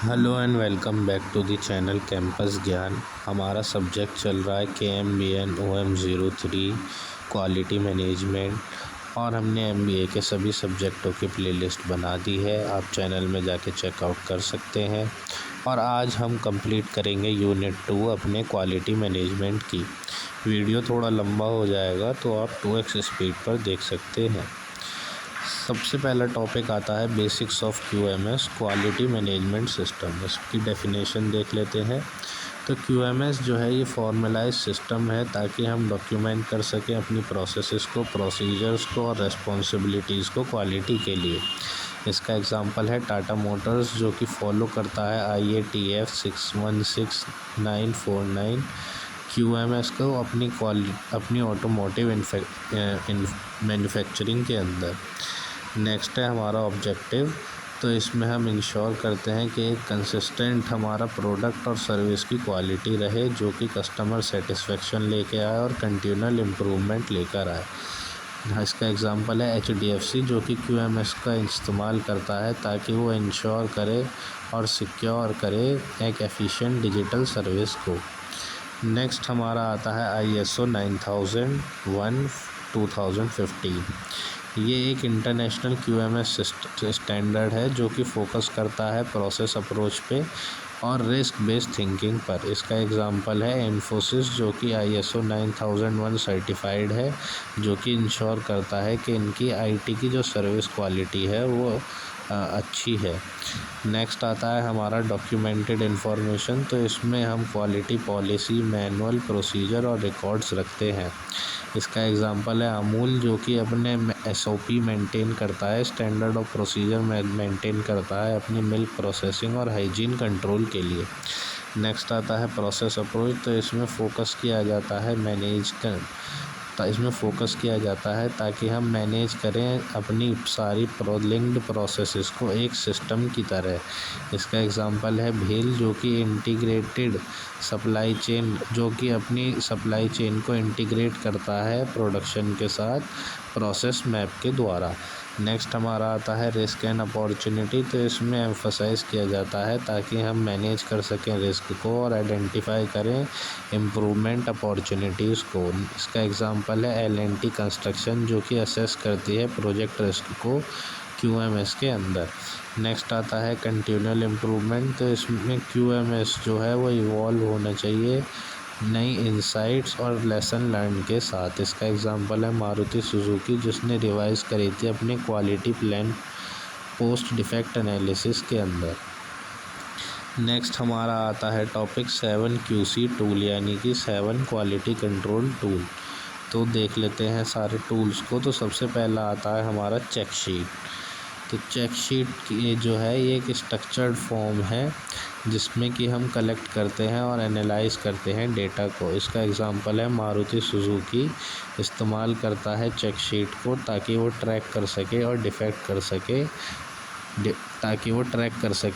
Hello and welcome back to the channel campus Gyan. हमारा subject चल रहा है KMBN OM03 क्वालिटी मैनेजमेंट और हमने MBA के सभी सब्जेक्टों की प्लेलिस्ट बना दी है। आप चैनल में जाके चेकआउट कर सकते हैं। और आज हम कंप्लीट करेंगे यूनिट 2 अपने क्वालिटी मैनेजमेंट की। वीडियो थोड़ा लंबा हो जाएगा तो आप 2x स्पीड पर देख सकते हैं। सबसे पहला टॉपिक आता है basics of QMS quality management system. इसकी डेफिनेशन देख लेते हैं। तो QMS जो है ये फॉर्मलाइज सिस्टम है ताकि हम डॉक्यूमेंट कर सकें अपनी प्रोसेसेस को, प्रोसीजर्स को और रेस्पॉन्सिबिलिटीज़ को क्वालिटी के लिए। इसका एग्जांपल है टाटा मोटर्स जो कि फॉलो करता है IATF 616949 QMS को अपनी ऑटोमोटिव मैन्युफैक्चरिंग के अंदर। नेक्स्ट है हमारा ऑब्जेक्टिव। तो इसमें हम इंश्योर करते हैं कि एक कंसिस्टेंट हमारा प्रोडक्ट और सर्विस की क्वालिटी रहे जो कि कस्टमर सेटिस्फेक्शन लेके आए और कंटिन्यूअल इम्प्रूवमेंट लेकर आए। इसका एग्जांपल है HDFC जो कि QMS का इस्तेमाल करता है ताकि वो इंश्योर करे और सिक्योर करे एक एफिशिएंट डिजिटल सर्विस को। नेक्स्ट हमारा आता है ISO 9001:2015। ये एक इंटरनेशनल QMS स्टैंडर्ड है जो कि फोकस करता है प्रोसेस अप्रोच पे और रिस्क बेस्ड थिंकिंग पर। इसका एग्जांपल है इन्फोसिस जो कि ISO 9001 सर्टिफाइड है जो कि इंश्योर करता है कि इनकी IT की जो सर्विस क्वालिटी है वो अच्छी है। नेक्स्ट आता है हमारा डॉक्यूमेंटेड इन्फॉर्मेशन। तो इसमें हम क्वालिटी पॉलिसी, मैनुअल, प्रोसीजर और रिकॉर्ड्स रखते हैं। इसका एग्जांपल है अमूल जो कि अपने SOP मेंटेन करता है, स्टैंडर्ड ऑफ प्रोसीजर मेंटेन करता है अपनी मिल्क प्रोसेसिंग और हाइजीन कंट्रोल के लिए। नेक्स्ट आता है प्रोसेस अप्रोच। तो इसमें फोकस किया जाता है ताकि हम मैनेज करें अपनी सारी लिंक्ड प्रोसेसेस को एक सिस्टम की तरह। इसका एग्जांपल है भेल जो कि इंटीग्रेटेड सप्लाई चेन जो कि अपनी सप्लाई चेन को इंटीग्रेट करता है प्रोडक्शन के साथ प्रोसेस मैप के द्वारा। नेक्स्ट हमारा आता है रिस्क एंड अपॉर्चुनिटी। तो इसमें एम्फसाइज़ किया जाता है ताकि हम मैनेज कर सकें रिस्क को और आइडेंटिफाई करें इम्प्रूवमेंट अपॉर्चुनिटीज़ को। इसका एग्जांपल है L&T कंस्ट्रक्शन जो कि असेस करती है प्रोजेक्ट रिस्क को QMS के अंदर। नेक्स्ट आता है कंटिन्यूअल इम्प्रूवमेंट। तो इसमें QMS जो है वो इवॉल्व होना चाहिए नई इंसाइट्स और लेसन लर्न के साथ। इसका एग्जांपल है मारुति सुजुकी जिसने रिवाइज़ करी थी अपनी quality plan post defect analysis के अंदर। नेक्स्ट हमारा आता है टॉपिक 7 QC टूल यानी कि 7 क्वालिटी कंट्रोल टूल। तो देख लेते हैं सारे टूल्स को। तो सबसे पहला आता है हमारा चेक शीट। तो चेक शीट ये जो है ये एक स्ट्रक्चर्ड फॉर्म है जिसमें कि हम कलेक्ट करते हैं और एनालाइज करते हैं डेटा को। इसका एग्जांपल है मारुति सुजुकी इस्तेमाल करता है चेक शीट को ताकि वो ट्रैक कर सके और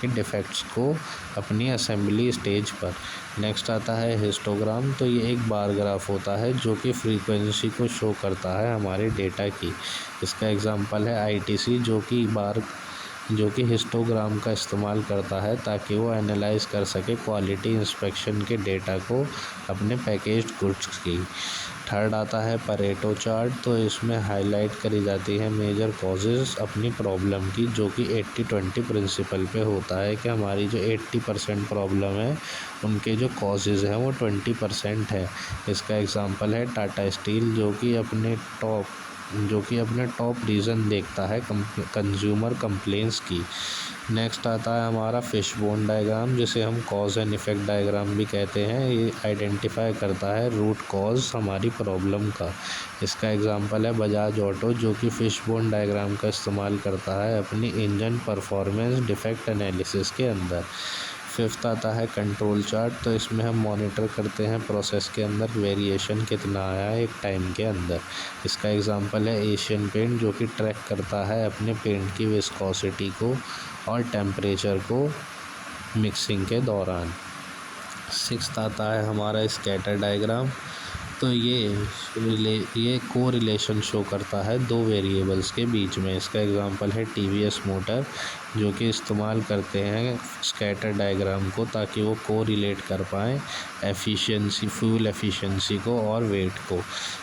डिफेक्ट्स को अपनी असेंबली स्टेज पर। नेक्स्ट आता है हिस्टोग्राम। तो ये एक बार ग्राफ होता है जो कि फ्रीक्वेंसी को शो करता है हमारे डेटा की। इसका एग्जांपल है ITC जो कि हिस्टोग्राम का इस्तेमाल करता है ताकि वो एनालाइज कर सके क्वालिटी इंस्पेक्शन के डेटा को अपने पैकेज्ड गुड्स की। थर्ड आता है परेटो चार्ट। तो इसमें हाईलाइट करी जाती है मेजर कॉजेज़ अपनी प्रॉब्लम की जो कि 80-20 प्रिंसिपल पे होता है कि हमारी जो 80% प्रॉब्लम है उनके जो कॉजेज़ हैं वो 20% है। इसका एग्जांपल है टाटा स्टील जो कि अपने टॉप रीज़न देखता है कंज्यूमर कंप्लेंट्स की। नेक्स्ट आता है हमारा फिशबोन डायग्राम जिसे हम कॉज एंड इफ़ेक्ट डायग्राम भी कहते हैं। ये आइडेंटिफाई करता है रूट कॉज हमारी प्रॉब्लम का। इसका एग्जांपल है बजाज ऑटो जो कि फिशबोन डायग्राम का इस्तेमाल करता है अपनी इंजन परफॉर्मेंस डिफेक्ट एनालिसिस के अंदर। फिफ्थ आता है कंट्रोल चार्ट। तो इसमें हम मॉनिटर करते हैं प्रोसेस के अंदर वेरिएशन कितना आया है एक टाइम के अंदर। इसका एग्जांपल है एशियन पेंट जो कि ट्रैक करता है अपने पेंट की विस्कोसिटी को और टेम्परेचर को मिक्सिंग के दौरान। सिक्स्थ आता है हमारा स्कैटर डायग्राम। तो ये कोरिलेशन शो करता है दो वेरिएबल्स के बीच में। इसका एग्जांपल है TVS मोटर जो कि इस्तेमाल करते हैं स्कैटर डायग्राम को, ताकि वो को रिलेट कर पाएँ एफिशिएंसी, फ्यूल एफिशिएंसी को और वेट को।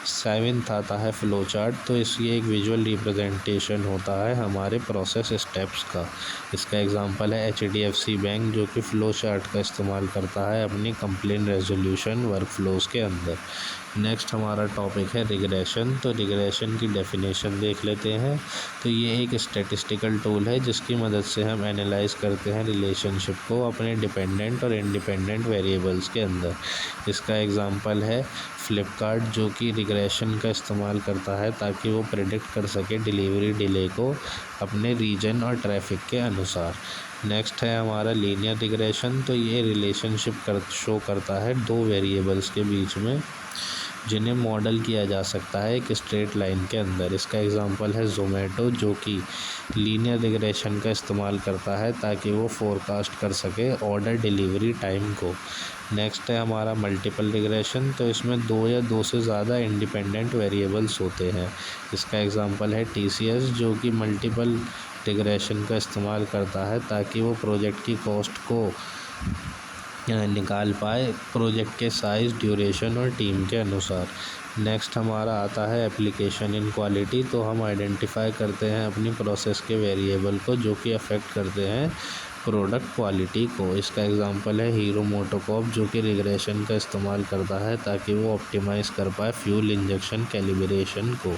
7th आता है फ्लो चार्ट। तो ये एक विजुअल रिप्रेजेंटेशन होता है हमारे प्रोसेस स्टेप्स का। इसका एग्जांपल है HDFC बैंक, जो कि फ्लो चार्ट का इस्तेमाल करता है अपनी कंप्लेंट रेजोल्यूशन वर्क फ्लोज के अंदर। नेक्स्ट हमारा टॉपिक है रिग्रेशन। तो रिग्रेशन की डेफिनेशन देख लेते हैं। तो ये एक स्टैटिस्टिकल टूल है जिसकी मदद से हम एनालाइज करते हैं रिलेशनशिप को अपने डिपेंडेंट और इंडिपेंडेंट वेरिएबल्स के अंदर। इसका एग्जांपल है फ्लिपकार्ट, जो कि रिग्रेशन का इस्तेमाल करता है ताकि वो प्रेडिक्ट कर सके डिलीवरी डिले को अपने रीजन और ट्रैफिक के अनुसार। नेक्स्ट है हमारा लीनियर रिग्रेशन। तो ये रिलेशनशिप शो करता है दो वेरिएबल्स के बीच में, जिन्हें मॉडल किया जा सकता है एक स्ट्रेट लाइन के अंदर। इसका एग्जांपल है ज़ोमैटो, जो कि लीनियर रिग्रेशन का इस्तेमाल करता है ताकि वो फोरकास्ट कर सके ऑर्डर डिलीवरी टाइम को। नेक्स्ट है हमारा मल्टीपल रिग्रेशन। तो इसमें दो या दो से ज़्यादा इंडिपेंडेंट वेरिएबल्स होते हैं। इसका एग्जांपल है TCS, जो कि मल्टीपल रिग्रेशन का इस्तेमाल करता है ताकि वो प्रोजेक्ट की कॉस्ट को निकाल पाए प्रोजेक्ट के साइज़, ड्यूरेशन और टीम के अनुसार। नेक्स्ट हमारा आता है एप्लीकेशन इन क्वालिटी। तो हम आइडेंटिफाई करते हैं अपनी प्रोसेस के वेरिएबल को जो कि अफेक्ट करते हैं प्रोडक्ट क्वालिटी को। इसका एग्जांपल है हीरो मोटोकॉर्प, जो कि रिग्रेशन का इस्तेमाल करता है ताकि वो ऑप्टिमाइज़ कर पाए फ्यूल इंजेक्शन कैलिब्रेशन को।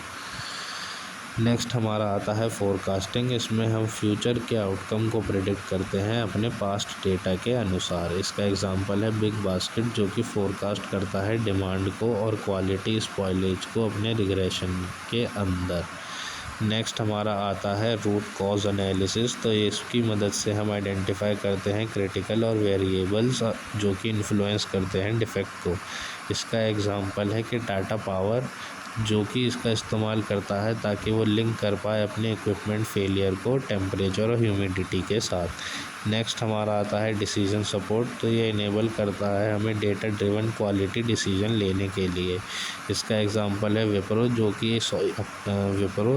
नेक्स्ट हमारा आता है फोरकास्टिंग। इसमें हम फ्यूचर के आउटकम को प्रेडिक्ट करते हैं अपने पास्ट डेटा के अनुसार। इसका एग्जांपल है बिग बास्केट, जो कि फोरकास्ट करता है डिमांड को और क्वालिटी स्पॉइलेज को अपने रिग्रेशन के अंदर। नेक्स्ट हमारा आता है रूट कॉज एनालिसिस। तो इसकी मदद से हम आइडेंटिफाई करते हैं क्रिटिकल और वेरिएबल्स जो कि इन्फ्लुएंस करते हैं डिफेक्ट को। इसका एग्जांपल है कि टाटा पावर, जो कि इसका इस्तेमाल करता है ताकि वो लिंक कर पाए अपने इक्विपमेंट फेलियर को टेम्परेचर और ह्यूमिडिटी के साथ। नेक्स्ट हमारा आता है डिसीजन सपोर्ट। तो ये इनेबल करता है हमें डेटा ड्रिवन क्वालिटी डिसीजन लेने के लिए। इसका एग्जांपल है विप्रो,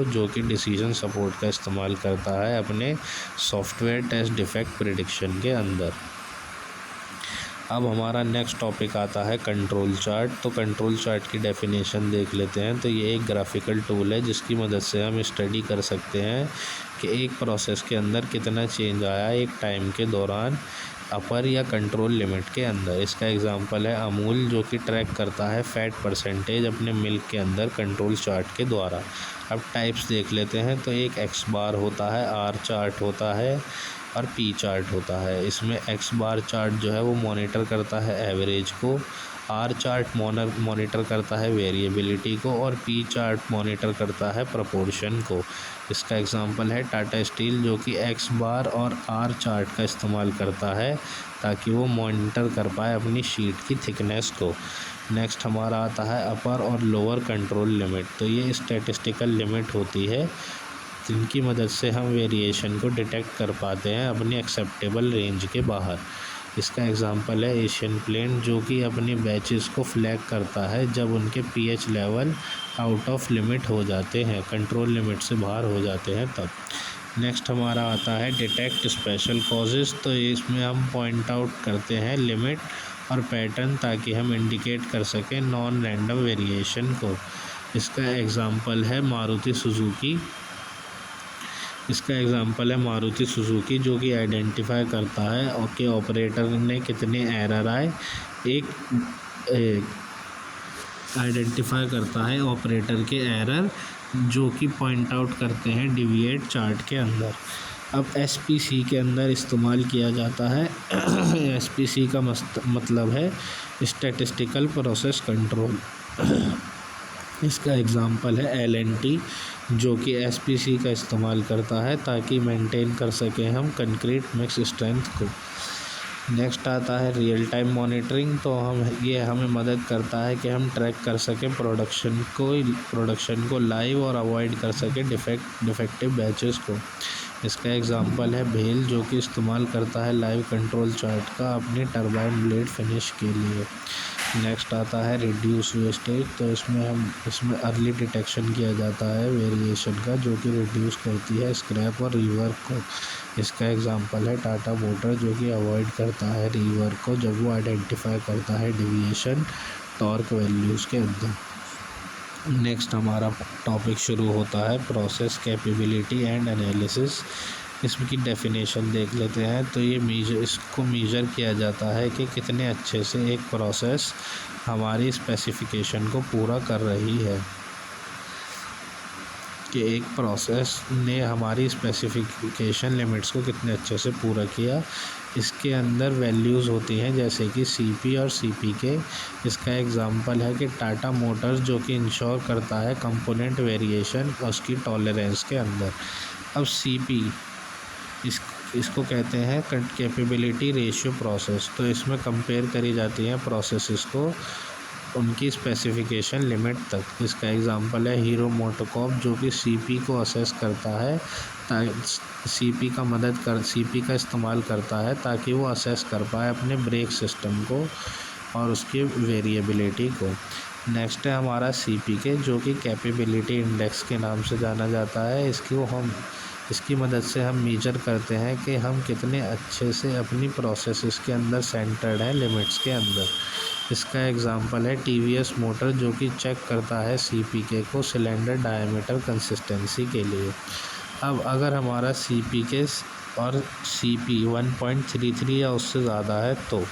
जो कि डिसीजन सपोर्ट का इस्तेमाल करता है अपने सॉफ्टवेयर टेस्ट डिफेक्ट प्रिडिक्शन के अंदर। अब हमारा नेक्स्ट टॉपिक आता है कंट्रोल चार्ट। तो कंट्रोल चार्ट की डेफिनेशन देख लेते हैं। तो ये एक ग्राफिकल टूल है जिसकी मदद से हम स्टडी कर सकते हैं कि एक प्रोसेस के अंदर कितना चेंज आया एक टाइम के दौरान अपर या कंट्रोल लिमिट के अंदर। इसका एग्जांपल है अमूल, जो कि ट्रैक करता है फैट परसेंटेज अपने मिल्क के अंदर कंट्रोल चार्ट के द्वारा। अब टाइप्स देख लेते हैं। तो एक X बार होता है, R चार्ट होता है और P चार्ट होता है। इसमें X बार चार्ट जो है वो मॉनिटर करता है एवरेज को, R चार्ट मॉनिटर करता है वेरिएबिलिटी को और P चार्ट मॉनिटर करता है प्रोपोर्शन को। इसका एग्जांपल है टाटा स्टील, जो कि X बार और R चार्ट का इस्तेमाल करता है ताकि वो मॉनिटर कर पाए अपनी शीट की थिकनेस को। नेक्स्ट हमारा आता है अपर और लोअर कंट्रोल लिमिट। तो ये स्टैटिस्टिकल लिमिट होती है जिनकी मदद से हम वेरिएशन को डिटेक्ट कर पाते हैं अपनी एक्सेप्टेबल रेंज के बाहर। इसका एग्जांपल है एशियन पेंट, जो कि अपनी बैचेस को फ्लैग करता है जब उनके pH level out of limit हो जाते हैं, कंट्रोल लिमिट से बाहर हो जाते हैं तब। नेक्स्ट हमारा आता है डिटेक्ट स्पेशल कॉजेज़। तो इसमें हम पॉइंट आउट करते हैं लिमिट और पैटर्न ताकि हम इंडिकेट कर सकें नॉन रैंडम वेरिएशन को। इसका एग्जांपल है मारुति सुजुकी, जो कि आइडेंटिफाई करता है और कि ऑपरेटर ने कितने एरर आए आइडेंटिफाई करता है ऑपरेटर के एरर, जो कि पॉइंट आउट करते हैं डिविएट चार्ट के अंदर। अब SPC के अंदर इस्तेमाल किया जाता है। SPC का मतलब है स्टैटिस्टिकल प्रोसेस कंट्रोल। इसका एग्जांपल है LNT, जो कि SPC का इस्तेमाल करता है ताकि मेंटेन कर सकें हम कंक्रीट मिक्स स्ट्रेंथ को। नेक्स्ट आता है रियल टाइम मॉनिटरिंग। तो ये हमें मदद करता है कि हम ट्रैक कर सकें प्रोडक्शन को लाइव और अवॉइड कर सकें डिफेक्टिव बैचेस को। इसका एग्जांपल है भेल, जो कि इस्तेमाल करता है लाइव कंट्रोल चार्ट का अपनी टरबाइन ब्लेड फिनिश के लिए। नेक्स्ट आता है रिड्यूस वेस्टेज। तो इसमें अर्ली डिटेक्शन किया जाता है वेरिएशन का, जो कि रिड्यूस करती है स्क्रैप और रीवर्क को। इसका एग्जांपल है टाटा मोटर, जो कि अवॉइड करता है रीवर्क को जब वो आइडेंटिफाई करता है डिविएशन टॉर्क वैल्यूज़ के अंदर। नेक्स्ट हमारा टॉपिक शुरू होता है प्रोसेस कैपेबिलिटी एंड एनालिसिस। इसकी डेफिनेशन देख लेते हैं। तो इसको मेजर किया जाता है कि कितने अच्छे से एक प्रोसेस हमारी स्पेसिफिकेशन को पूरा कर रही है, कि एक प्रोसेस ने हमारी स्पेसिफिकेशन लिमिट्स को कितने अच्छे से पूरा किया। इसके अंदर वैल्यूज़ होती हैं जैसे कि CP और CPK। इसका एग्जांपल है कि टाटा मोटर्स, जो कि इंश्योर करता है कंपोनेंट वेरिएशन उसकी टॉलरेंस के अंदर। अब CP इसको कहते हैं कैपेबिलिटी रेशियो प्रोसेस। तो इसमें कंपेयर करी जाती हैं प्रोसेसेस को उनकी स्पेसिफिकेशन लिमिट तक। इसका एग्जांपल है हीरो मोटोकॉर्प, जो कि CP को असेस करता है, CP का इस्तेमाल करता है ताकि वो असेस कर पाए अपने ब्रेक सिस्टम को और उसकी वेरिएबिलिटी को। नेक्स्ट है हमारा CPK, जो कि कैपेबिलिटी इंडेक्स के नाम से जाना जाता है। इसकी मदद से हम मेजर करते हैं कि हम कितने अच्छे से अपनी प्रोसेसेस के अंदर सेंटर्ड हैं लिमिट्स के अंदर। इसका एग्जांपल है TVS मोटर, जो कि चेक करता है CPK को सिलेंडर डायमीटर कंसिस्टेंसी के लिए। अब अगर हमारा CPK और CP 1.33 या उससे ज़्यादा है, तो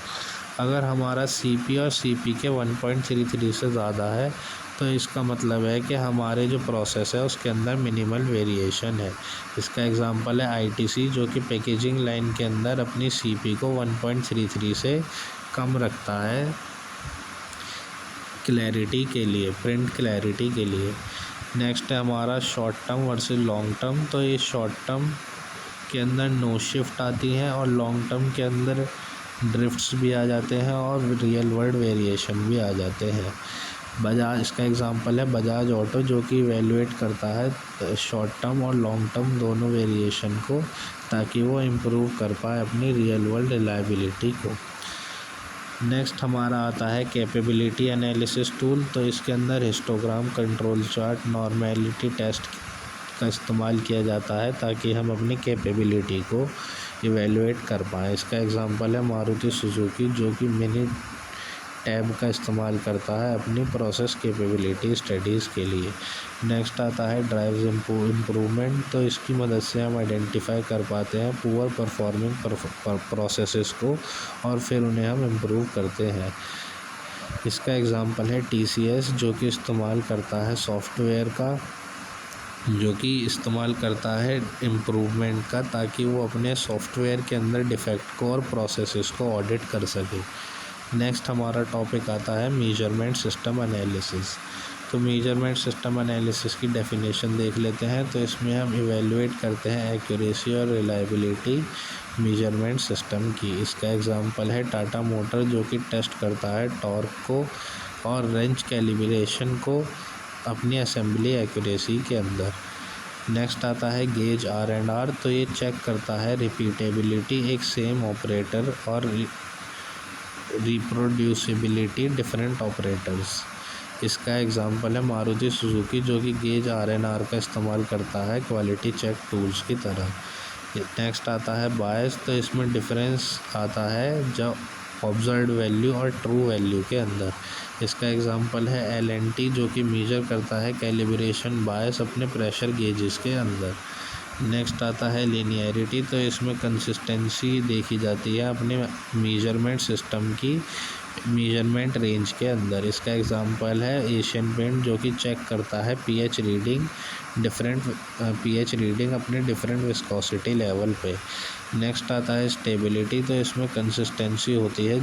अगर हमारा CP और CPK 1.33 से ज़्यादा है, तो इसका मतलब है कि हमारे जो प्रोसेस है उसके अंदर मिनिमल वेरिएशन है। इसका एग्जांपल है ITC, जो कि पैकेजिंग लाइन के अंदर अपनी CP को 1.33 से कम रखता है क्लैरिटी के लिए, प्रिंट क्लैरिटी के लिए। नेक्स्ट है हमारा short term versus long term. तो ये शॉर्ट टर्म के अंदर नो शिफ्ट आती हैं और लॉन्ग टर्म के अंदर ड्रिफ्ट्स भी आ जाते हैं और रियल वर्ल्ड वेरिएशन भी आ जाते हैं। इसका एग्जांपल है बजाज ऑटो, जो कि इवेलुएट करता है शॉर्ट टर्म और लॉन्ग टर्म दोनों वेरिएशन को, ताकि वो इम्प्रूव कर पाए अपनी रियल वर्ल्ड रिलायबिलिटी को। नेक्स्ट हमारा आता है कैपेबिलिटी एनालिसिस टूल। तो इसके अंदर histogram, control chart, normality test का इस्तेमाल किया जाता है ताकि हम अपनी कैपेबिलिटी को इवेलुएट कर पाएँ। इसका एग्जांपल है मारुति सुजुकी, जो कि मिनी टैब का इस्तेमाल करता है अपनी प्रोसेस कैपेबिलिटी स्टडीज़ के लिए। नेक्स्ट आता है ड्राइव्स इम्प्रूवमेंट। तो इसकी मदद से हम आइडेंटिफाई कर पाते हैं पुअर परफॉर्मिंग प्रोसेसेस को और फिर उन्हें हम इम्प्रूव करते हैं। इसका एग्जांपल है TCS, जो कि इस्तेमाल करता है सॉफ्टवेयर का, जो कि इस्तेमाल करता है इम्प्रूवमेंट का, ताकि वो अपने सॉफ्टवेयर के अंदर डिफेक्ट को और प्रोसेसेस को ऑडिट कर सके। नेक्स्ट हमारा टॉपिक आता है मेजरमेंट सिस्टम एनालिसिस। तो मेजरमेंट सिस्टम एनालिसिस की डेफिनेशन देख लेते हैं। तो इसमें हम इवेलुएट करते हैं एक्यूरेसी और रिलायबिलिटी मेजरमेंट सिस्टम की। इसका एग्जांपल है टाटा मोटर, जो कि टेस्ट करता है टॉर्क को और रेंज कैलिब्रेशन को अपनी असेंबली एक्यूरेसी के अंदर। नेक्स्ट आता है गेज R&R। तो ये चेक करता है रिपीटेबिलिटी एक सेम ऑपरेटर और रिप्रोड्यूसिबिलिटी डिफरेंट ऑपरेटर्स। इसका एग्जांपल है मारुति सुजुकी, जो कि गेज R&R का इस्तेमाल करता है क्वालिटी चेक टूल्स की तरह। नेक्स्ट आता है बायस। तो इसमें डिफरेंस आता है जब ऑब्जर्व्ड वैल्यू और ट्रू वैल्यू के अंदर। इसका एग्जांपल है LNT, जो कि मेजर करता है कैलिब्रेशन बायस अपने प्रेशर गेजेस के अंदर। नेक्स्ट आता है लीनियरिटी। तो इसमें कंसिस्टेंसी देखी जाती है अपने मेजरमेंट सिस्टम की मेजरमेंट रेंज के अंदर। इसका एग्जांपल है एशियन पेंट, जो कि चेक करता है pH रीडिंग अपने डिफरेंट विस्कोसिटी लेवल पे। नेक्स्ट आता है स्टेबिलिटी। तो इसमें कंसिस्टेंसी होती है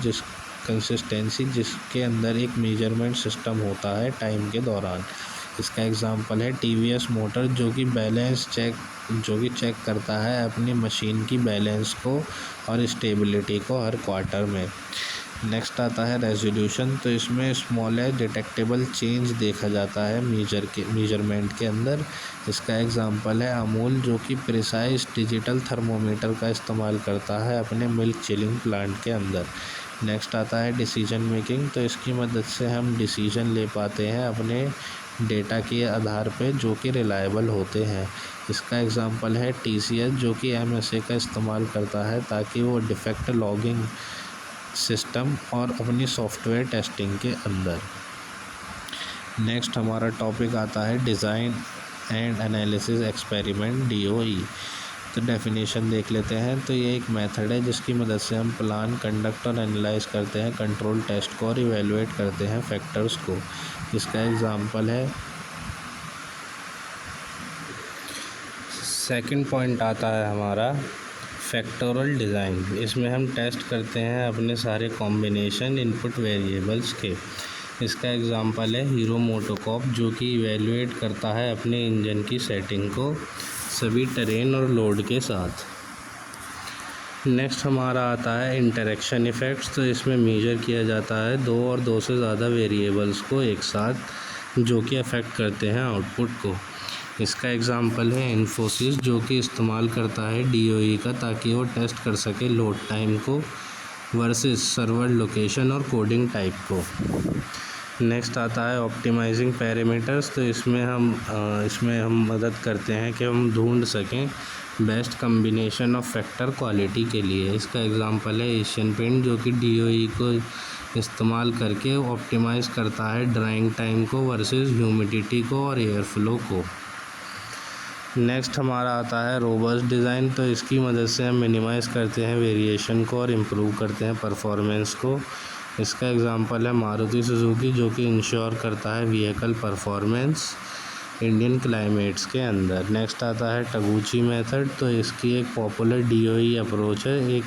जिसके अंदर एक मेजरमेंट सिस्टम होता है टाइम के दौरान। इसका एग्जांपल है TVS मोटर, जो कि चेक करता है अपनी मशीन की बैलेंस को और स्टेबिलिटी को हर क्वार्टर में। नेक्स्ट आता है रेजोल्यूशन, तो इसमें स्मॉलेस्ट डिटेक्टेबल चेंज देखा जाता है मेजरमेंट के अंदर। इसका एग्जांपल है अमूल, जो कि प्रिसाइज डिजिटल थर्मोमीटर का इस्तेमाल करता है अपने मिल्क चिलिंग प्लांट के अंदर। नेक्स्ट आता है डिसीजन मेकिंग, तो इसकी मदद से हम डिसीजन ले पाते हैं अपने डेटा के आधार पे जो कि रिलायबल होते हैं। इसका एग्जांपल है TCS, जो कि MSA का इस्तेमाल करता है ताकि वो डिफेक्ट लॉगिंग सिस्टम और अपनी सॉफ्टवेयर टेस्टिंग के अंदर। नेक्स्ट हमारा टॉपिक आता है design and analysis experiment DOE। तो डेफिनेशन देख लेते हैं। तो ये एक मेथड है जिसकी मदद से हम प्लान, कंडक्ट और एनालाइज करते हैं कंट्रोल टेस्ट को और इवेलुएट करते हैं फैक्टर्स को। इसका एग्जांपल है, सेकंड पॉइंट आता है हमारा फैक्टोरल डिज़ाइन। इसमें हम टेस्ट करते हैं अपने सारे कॉम्बिनेशन इनपुट वेरिएबल्स के। इसका एग्जांपल है हीरो मोटोकॉर्प, जो कि इवेलुएट करता है अपने इंजन की सेटिंग को सभी टेरेन और लोड के साथ। नेक्स्ट हमारा आता है इंटरेक्शन इफ़ेक्ट्स, तो इसमें मेजर किया जाता है दो और दो से ज़्यादा वेरिएबल्स को एक साथ, जो कि अफेक्ट करते हैं आउटपुट को। इसका एग्जांपल है इन्फोसिस, जो कि इस्तेमाल करता है DOE का ताकि वो टेस्ट कर सके लोड टाइम को वर्सेस सर्वर लोकेशन और कोडिंग टाइप को। नेक्स्ट आता है ऑप्टिमाइजिंग पैरामीटर्स, तो इसमें हम मदद करते हैं कि हम ढूंढ सकें best combination of factor quality के लिए। इसका एग्जांपल है एशियन पेंट, जो कि DOE को इस्तेमाल करके ऑप्टिमाइज़ करता है ड्राइंग टाइम को वर्सेस ह्यूमिडिटी को और एयर फ्लो को। नेक्स्ट हमारा आता है रोबस्ट डिज़ाइन, तो इसकी मदद से हम मिनिमाइज़ करते हैं वेरिएशन को और इम्प्रूव करते हैं परफॉर्मेंस को। इसका एग्जांपल है मारुति सुजुकी, जो कि इंश्योर करता है व्हीकल परफॉर्मेंस इंडियन क्लाइमेट्स के अंदर। नेक्स्ट आता है टगुची मेथड, तो इसकी एक पॉपुलर DOE अप्रोच है एक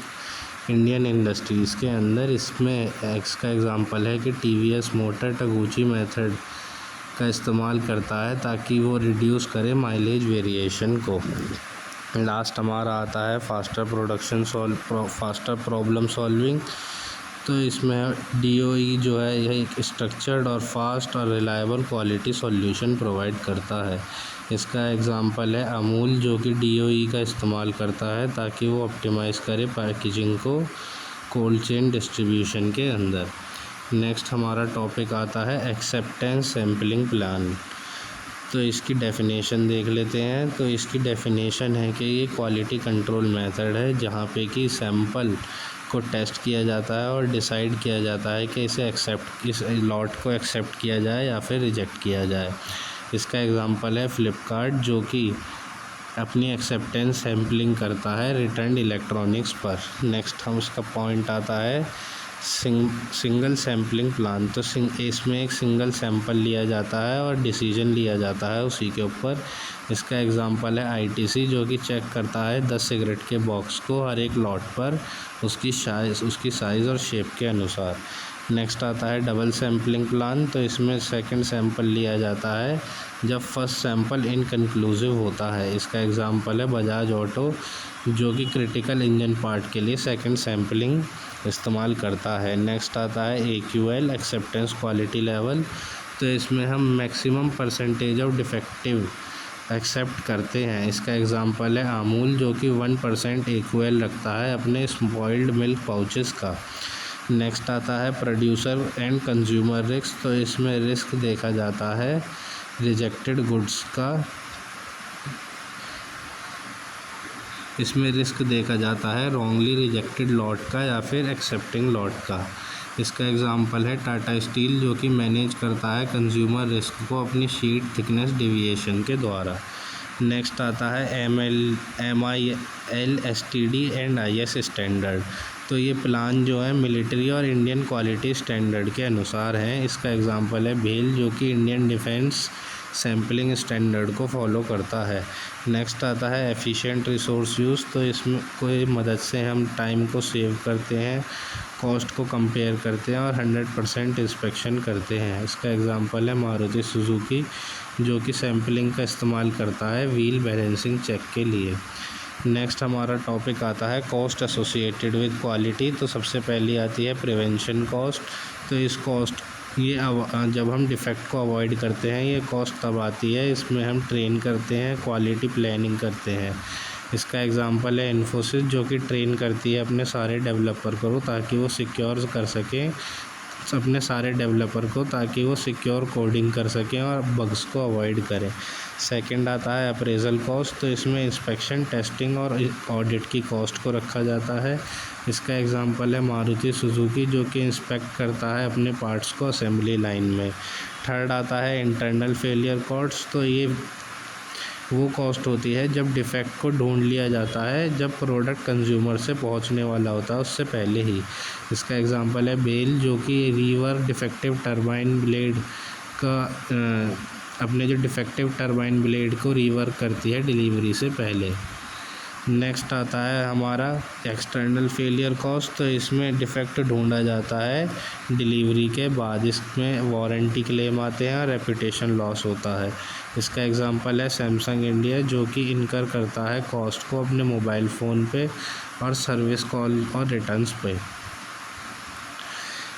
इंडियन इंडस्ट्रीज़ के अंदर। इसमें इसका एग्जांपल है कि TVS मोटर टगुची मेथड का इस्तेमाल करता है ताकि वो रिड्यूस करे माइलेज वेरिएशन को। लास्ट हमारा आता है फास्टर प्रॉब्लम सॉल्विंग, तो इसमें DOE जो है यह एक स्ट्रक्चर्ड और फास्ट और रिलायबल क्वालिटी सॉल्यूशन प्रोवाइड करता है। इसका एग्जांपल है अमूल, जो कि DOE का इस्तेमाल करता है ताकि वो ऑप्टिमाइज़ करे पैकेजिंग को कोल्ड चेन डिस्ट्रीब्यूशन के अंदर। नेक्स्ट हमारा टॉपिक आता है एक्सेप्टेंस सैम्पलिंग प्लान, तो इसकी डेफिनेशन देख लेते हैं। तो इसकी डेफिनेशन है कि ये क्वालिटी कंट्रोल मेथड है जहाँ पे कि सैंपल को टेस्ट किया जाता है और डिसाइड किया जाता है कि इस लॉट को एक्सेप्ट किया जाए या फिर रिजेक्ट किया जाए। इसका एग्जांपल है फ्लिपकार्ट, जो कि अपनी एक्सेप्टेंस सैम्पलिंग करता है रिटर्न इलेक्ट्रॉनिक्स पर। नेक्स्ट हम इसका पॉइंट आता है सिंगल सैम्पलिंग प्लान, तो इसमें एक सिंगल सैंपल लिया जाता है और डिसीजन लिया जाता है उसी के ऊपर। इसका एग्जांपल है ITC, जो कि चेक करता है 10 सिगरेट के बॉक्स को हर एक लॉट पर उसकी साइज़ और शेप के अनुसार। नेक्स्ट आता है डबल सैम्पलिंग प्लान, तो इसमें सेकंड सैंपल लिया जाता है जब फर्स्ट सैंपल इनकन्क्लूसिव होता है। इसका एग्जांपल है बजाज ऑटो, जो कि क्रिटिकल इंजन पार्ट के लिए सेकंड सैम्पलिंग इस्तेमाल करता है। नेक्स्ट आता है AQL एक्सेप्टेंस क्वालिटी लेवल, तो इसमें हम maximum percentage of defective accept करते हैं। इसका एग्जांपल है अमूल, जो कि 1% AQL रखता है अपने स्पॉइल्ड मिल्क पाउचेस का। नेक्स्ट आता है प्रोड्यूसर एंड कंज्यूमर रिस्क, तो इसमें रिस्क देखा जाता है रिजेक्टेड गुड्स का। इसमें रिस्क देखा जाता है रॉन्गली रिजेक्टेड लॉट का या फिर एक्सेप्टिंग लॉट का। इसका एग्जांपल है टाटा स्टील, जो कि मैनेज करता है कंज्यूमर रिस्क को अपनी शीट थिकनेस डेविएशन के द्वारा। नेक्स्ट आता है MIL STD and IS standard, तो ये प्लान जो है मिलिट्री और इंडियन क्वालिटी स्टैंडर्ड के अनुसार हैं। इसका एग्जांपल है भेल, जो कि इंडियन डिफेंस सैम्पलिंग स्टैंडर्ड को फॉलो करता है। नेक्स्ट आता है एफिशिएंट रिसोर्स यूज़, तो इसमें कोई मदद से हम टाइम को सेव करते हैं, कॉस्ट को कंपेयर करते हैं और 100% इंस्पेक्शन करते हैं। इसका एग्जांपल है मारुति सुजुकी, जो कि सैम्पलिंग का इस्तेमाल करता है व्हील बैलेंसिंग चेक के लिए। नेक्स्ट हमारा टॉपिक आता है कॉस्ट एसोसिएटेड विद क्वालिटी। तो सबसे पहली आती है प्रिवेंशन कॉस्ट। तो इस कॉस्ट जब हम डिफ़ेक्ट को अवॉइड करते हैं, ये कॉस्ट तब आती है, इसमें हम ट्रेन करते हैं, क्वालिटी प्लानिंग करते हैं। इसका एग्जांपल है इन्फोसिस, जो कि ट्रेन करती है अपने सारे डेवलपर को ताकि वो सिक्योर कर सकें अपने सारे डेवलपर को, ताकि वो सिक्योर कोडिंग कर सकें और बग्स को अवॉइड करें। सेकंड आता है अप्रेजल कॉस्ट। तो इसमें इंस्पेक्शन, टेस्टिंग और ऑडिट की कॉस्ट को रखा जाता है। इसका एग्जांपल है मारुति सुजुकी, जो कि इंस्पेक्ट करता है अपने पार्ट्स को असेंबली लाइन में। थर्ड आता है इंटरनल फेलियर कॉस्ट। तो ये वो कॉस्ट होती है जब डिफ़ेक्ट को ढूंढ लिया जाता है, जब प्रोडक्ट कंज्यूमर से पहुंचने वाला होता है उससे पहले ही। इसका एग्जांपल है बेल, जो कि रीवर डिफेक्टिव टरबाइन ब्लेड का अपने जो डिफेक्टिव टरबाइन ब्लेड को रीवर्क करती है डिलीवरी से पहले। नेक्स्ट आता है हमारा एक्सटर्नल फेलियर कॉस्ट। तो इसमें डिफ़ेक्ट ढूंढा जाता है डिलीवरी के बाद, इसमें वारंटी क्लेम आते हैं और रेपुटेशन लॉस होता है। इसका एग्जांपल है सैमसंग इंडिया, जो कि इनकर करता है कॉस्ट को अपने मोबाइल फ़ोन पे और सर्विस कॉल और रिटर्न्स पे।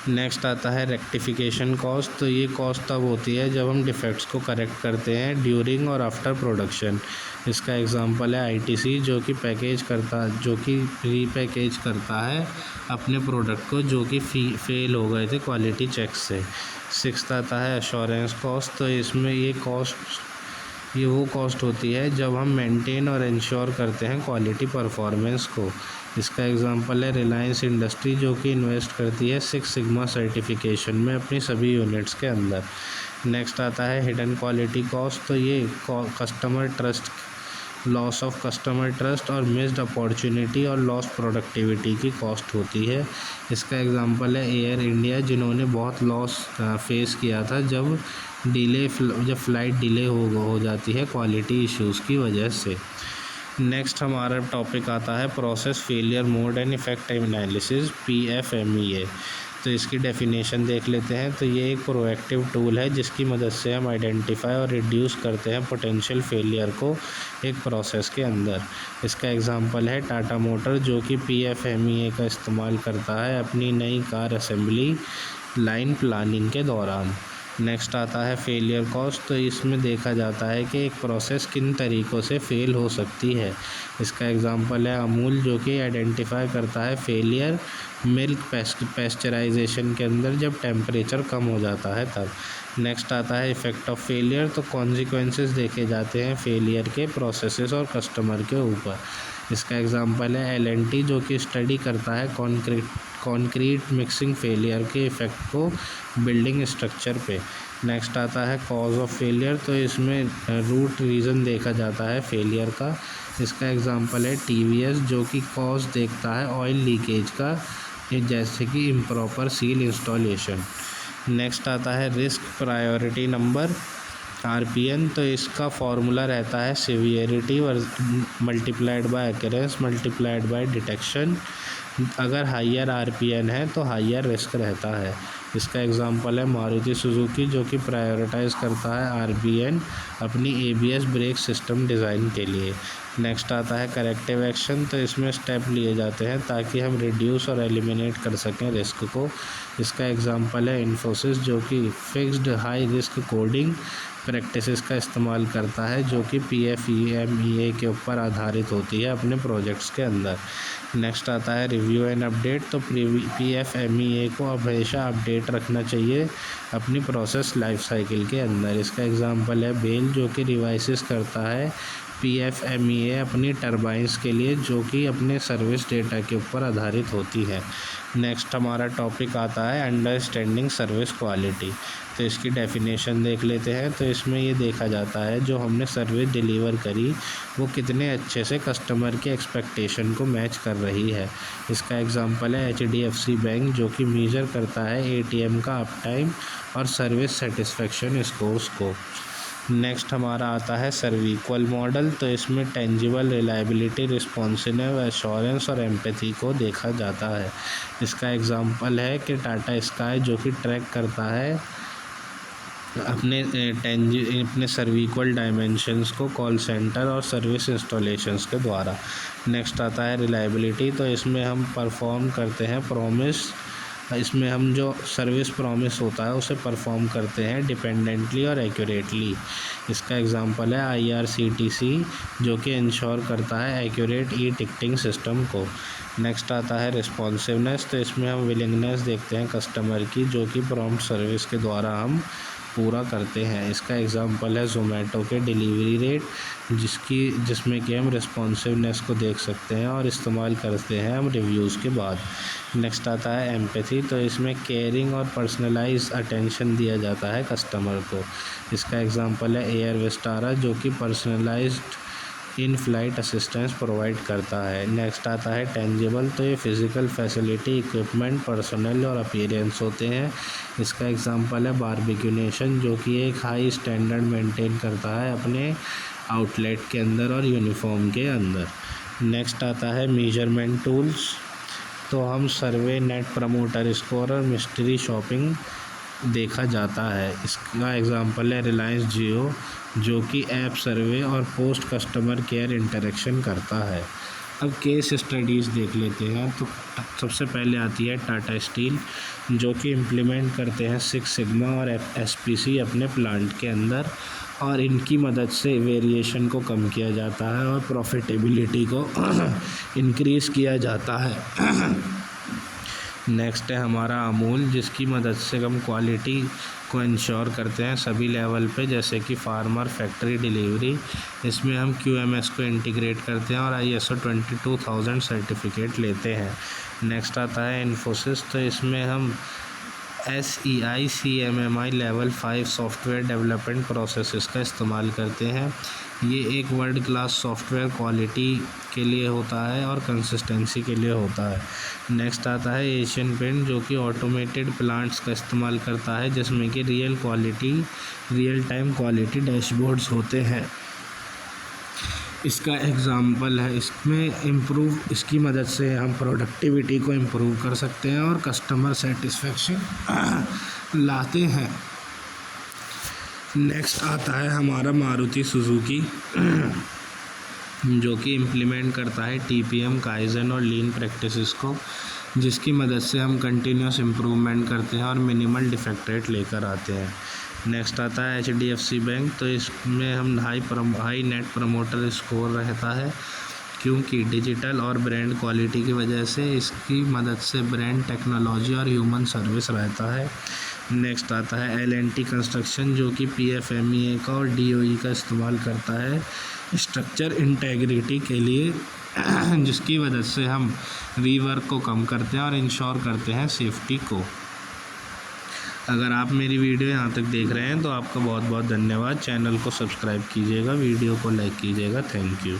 नेक्स्ट आता है रेक्टिफिकेशन कॉस्ट। तो ये कॉस्ट तब होती है जब हम डिफ़ेक्ट्स को करेक्ट करते हैं ड्यूरिंग और आफ्टर प्रोडक्शन। इसका एग्जांपल है आईटीसी, जो कि रीपैकेज करता है अपने प्रोडक्ट को जो कि फेल हो गए थे क्वालिटी चेक से। सिक्स्थ आता है एश्योरेंस कॉस्ट। तो इसमें ये वो कॉस्ट होती है जब हम मेंटेन और इंश्योर करते हैं क्वालिटी परफॉर्मेंस को। इसका एग्जांपल है रिलायंस इंडस्ट्री, जो कि इन्वेस्ट करती है 6 सिग्मा सर्टिफिकेशन में अपनी सभी यूनिट्स के अंदर। नेक्स्ट आता है हिडन क्वालिटी कॉस्ट। तो ये customer trust, loss of customer trust और मिस्ड अपॉर्चुनिटी और लॉस प्रोडक्टिविटी की कॉस्ट होती है। इसका एग्जांपल है एयर इंडिया, जिन्होंने बहुत लॉस फेस किया था जब फ़्लाइट डिले हो जाती है क्वालिटी इश्यूज़ की वजह से। नेक्स्ट हमारा टॉपिक आता है process failure mode and effect analysis, PFMEA। तो इसकी डेफिनेशन देख लेते हैं। तो ये एक प्रोएक्टिव टूल है जिसकी मदद से हम आइडेंटिफाई और रिड्यूस करते हैं पोटेंशियल फेलियर को एक प्रोसेस के अंदर। इसका एग्जांपल है टाटा मोटर, जो कि PFMEA का इस्तेमाल करता है अपनी नई कार असेंबली लाइन प्लानिंग के दौरान। नेक्स्ट आता है फेलियर कॉस्ट। तो इसमें देखा जाता है कि एक प्रोसेस किन तरीक़ों से फ़ेल हो सकती है। इसका एग्जांपल है अमूल, जो कि आइडेंटिफाई करता है फेलियर मिल्क पेस्चराइजेशन के अंदर जब टेम्परेचर कम हो जाता है तब। नेक्स्ट आता है इफ़ेक्ट ऑफ फेलियर। तो कॉन्सिक्वेंसेस देखे जाते हैं फेलियर के प्रोसेसेस और कस्टमर के ऊपर। इसका एग्जांपल है L&T, जो कि स्टडी करता है कॉन्क्रीट मिक्सिंग फेलियर के इफ़ेक्ट को बिल्डिंग स्ट्रक्चर पे। नेक्स्ट आता है कॉज ऑफ फेलियर। तो इसमें रूट रीज़न देखा जाता है फेलियर का। इसका एग्जांपल है TVS, जो कि कॉज देखता है ऑयल लीकेज का, जैसे कि इम्प्रॉपर सील इंस्टॉलेशन। नेक्स्ट आता है रिस्क प्रायोरिटी नंबर, RPN। तो इसका फॉर्मूला रहता है severity multiplied by occurrence multiplied by detection. अगर हाइयर RPN है तो हाइयर रिस्क रहता है। इसका एग्जांपल है मारुति सुजुकी, जो कि प्रायोरिटाइज़ करता है RPN अपनी ABS ब्रेक सिस्टम डिज़ाइन के लिए। नेक्स्ट आता है करेक्टिव एक्शन। तो इसमें स्टेप लिए जाते हैं ताकि हम रिड्यूस और एलिमिनेट कर सकें रिस्क को। इसका एग्जांपल है इन्फोसिस, जो कि fixed high risk coding practices का इस्तेमाल करता है, जो कि PFMEA के ऊपर आधारित होती है अपने प्रोजेक्ट्स के अंदर। नेक्स्ट आता है रिव्यू एंड अपडेट। तो PFMEA को हमेशा अपडेट रखना चाहिए अपनी प्रोसेस लाइफ साइकिल के अंदर। इसका एग्जांपल है बेल, जो कि रिवाइसेस करता है PFMEA अपनी टरबाइंस के लिए, जो कि अपने सर्विस डेटा के ऊपर आधारित होती है। नेक्स्ट हमारा टॉपिक आता है अंडरस्टैंडिंग सर्विस क्वालिटी। तो इसकी डेफिनेशन देख लेते हैं। तो इसमें ये देखा जाता है जो हमने सर्विस डिलीवर करी वो कितने अच्छे से कस्टमर के एक्सपेक्टेशन को मैच कर रही है। इसका एग्जांपल है HDFC बैंक, जो कि मेजर करता है ATM का अप टाइम और सर्विस सेटिस्फेक्शन स्कोर्स को। नेक्स्ट हमारा आता है सर्विक्वल मॉडल। तो इसमें टेंजिबल, रिलायबिलिटी, रिस्पॉन्सिव, एश्योरेंस और एम्पैथी को देखा जाता है। इसका एग्जांपल है कि टाटा स्काई, जो कि ट्रैक करता है अपने सर्विक्वल डायमेंशंस को कॉल सेंटर और सर्विस इंस्टॉलेशंस के द्वारा। नेक्स्ट आता है रिलायबिलिटी, तो इसमें हम परफॉर्म करते हैं प्रॉमिस, इसमें हम जो सर्विस प्रॉमिस होता है उसे परफॉर्म करते हैं डिपेंडेंटली और एक्यूरेटली। इसका एग्जांपल है IRCTC, जो कि इंश्योर करता है एक्यूरेट ई टिकटिंग सिस्टम को। नेक्स्ट आता है रिस्पॉन्सिवनेस, तो इसमें हम विलिंगनेस देखते हैं कस्टमर की, जो कि प्रॉम्प्ट सर्विस के द्वारा हम पूरा करते हैं। इसका एग्जांपल है ज़ोमैटो के डिलीवरी रेट, जिसमें कि हम रिस्पॉन्सिवनेस को देख सकते हैं और इस्तेमाल करते हैं हम रिव्यूज़ के बाद। नेक्स्ट आता है एम्पैथी, तो इसमें केयरिंग और पर्सनलाइज अटेंशन दिया जाता है कस्टमर को। इसका एग्जांपल है एयर विस्टारा, जो कि personalised in flight assistance provide करता है। नेक्स्ट आता है टेंजिबल, तो ये फिज़िकल फैसिलिटी, इक्विपमेंट, पर्सनल और अपीयरेंस होते हैं। इसका एग्जांपल है बारबेक्यू नेशन, जो कि एक हाई स्टैंडर्ड मेंटेन करता है अपने आउटलेट के अंदर और यूनिफॉर्म के अंदर। नेक्स्ट आता है मेजरमेंट टूल्स, तो हम सर्वे, नेट प्रमोटर स्कोर और मिस्ट्री शॉपिंग देखा जाता है। इसका एग्जांपल है रिलायंस जियो, जो कि ऐप सर्वे और पोस्ट कस्टमर केयर इंटरेक्शन करता है। अब केस स्टडीज़ देख लेते हैं, तो सबसे पहले आती है टाटा स्टील, जो कि इम्प्लीमेंट करते हैं 6 सिग्मा और SPC अपने प्लांट के अंदर, और इनकी मदद से वेरिएशन को कम किया जाता है और प्रॉफिटेबिलिटी को इंक्रीज़ किया जाता है। नेक्स्ट है हमारा अमूल, जिसकी मदद से हम क्वालिटी को इंश्योर करते हैं सभी लेवल पे, जैसे कि फार्मर, फैक्ट्री, डिलीवरी। इसमें हम QMS को इंटीग्रेट करते हैं और ISO 22000 सर्टिफिकेट लेते हैं। नेक्स्ट आता है इन्फोसिस, तो इसमें हम SEI CMMI level 5 software development processes का इस्तेमाल करते हैं। ये एक वर्ल्ड क्लास सॉफ्टवेयर क्वालिटी के लिए होता है और कंसिस्टेंसी के लिए होता है। नेक्स्ट आता है एशियन पेंट, जो कि ऑटोमेटेड प्लांट्स का इस्तेमाल करता है, जिसमें कि रियल टाइम क्वालिटी डैशबोर्ड्स होते हैं। इसका एग्जाम्पल है, इसकी मदद से हम प्रोडक्टिविटी को इम्प्रूव कर सकते हैं और कस्टमर सेटिस्फेक्शन लाते हैं। नेक्स्ट आता है हमारा मारुति सुजुकी, जो कि इम्प्लीमेंट करता है TPM, काइजन और लीन प्रैक्टिसेस को, जिसकी मदद से हम कंटिन्यूस इम्प्रूवमेंट करते हैं और मिनिमल डिफेक्ट रेट लेकर आते हैं। नेक्स्ट आता है HDFC बैंक, तो इसमें हम हाई नेट प्रमोटर स्कोर रहता है, क्योंकि डिजिटल और ब्रांड क्वालिटी की वजह से इसकी मदद से ब्रांड टेक्नोलॉजी और ह्यूमन सर्विस रहता है। नेक्स्ट आता है L&T कंस्ट्रक्शन, जो कि PFMEA का और DOE का इस्तेमाल करता है स्ट्रक्चर इंटेग्रिटी के लिए, जिसकी वजह से हम रीवर्क को कम करते हैं और इंश्योर करते हैं सेफ्टी को। अगर आप मेरी वीडियो यहाँ तक देख रहे हैं तो आपका बहुत बहुत धन्यवाद। चैनल को सब्सक्राइब कीजिएगा, वीडियो को लाइक कीजिएगा। Thank you.